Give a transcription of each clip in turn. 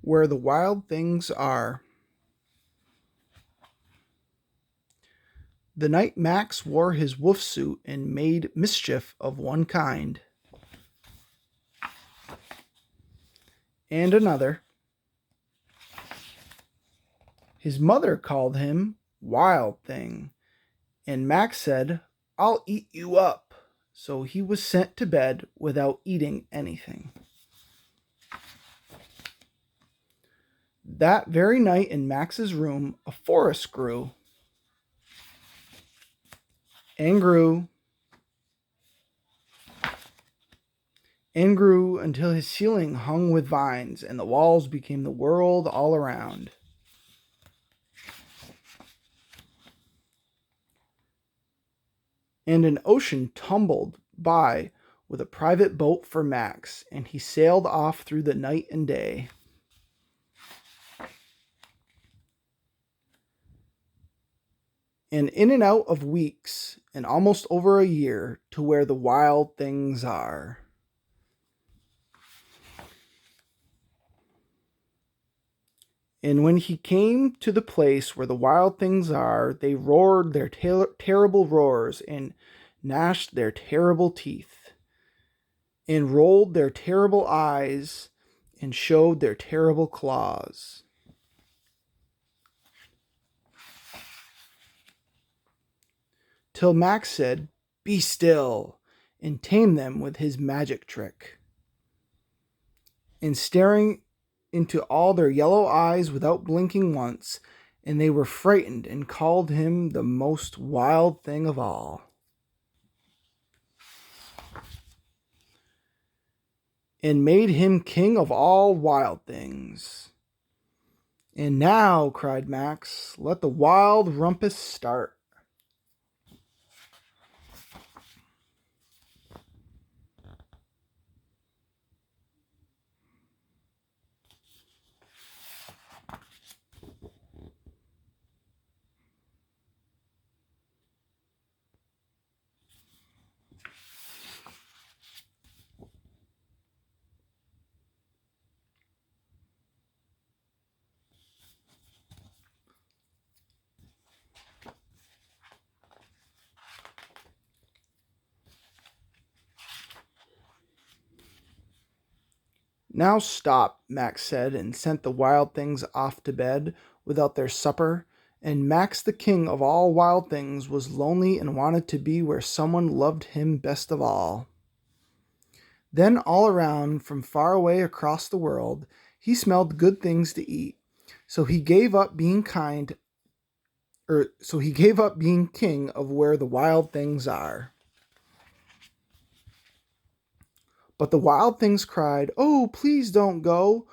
Where the Wild Things Are. The night Max wore his wolf suit and made mischief of one kind and another, his mother called him Wild Thing, and Max said, "I'll eat you up." So he was sent to bed without eating anything. That very night in Max's room, a forest grew and grew and grew until his ceiling hung with vines and the walls became the world all around. And an ocean tumbled by with a private boat for Max, and he sailed off through the night and day. And in and out of weeks, and almost over a year, to where the wild things are. And when he came to the place where the wild things are, they roared their terrible roars, and gnashed their terrible teeth, and rolled their terrible eyes, and showed their terrible claws. Till Max said, "Be still," and tamed them with his magic trick. And staring into all their yellow eyes without blinking once, and they were frightened and called him the most wild thing of all. And made him king of all wild things. And now, cried Max, let the wild rumpus start. Now stop, Max said, and sent the wild things off to bed without their supper. And Max, the king of all wild things, was lonely and wanted to be where someone loved him best of all. Then all around, from far away across the world, he smelled good things to eat. So he gave up being king of where the wild things are. But the wild things cried, "Oh, please don't go.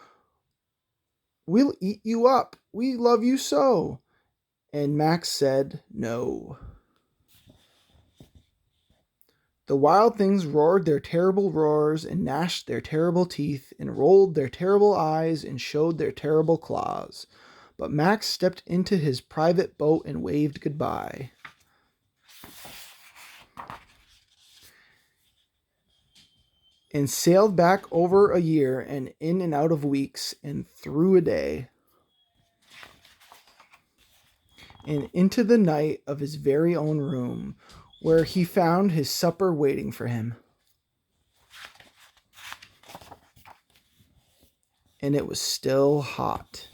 We'll eat you up. We love you so." And Max said, "No." The wild things roared their terrible roars, and gnashed their terrible teeth, and rolled their terrible eyes, and showed their terrible claws. But Max stepped into his private boat and waved goodbye. And sailed back over a year, and in and out of weeks, and through a day, and into the night of his very own room, where he found his supper waiting for him. And it was still hot.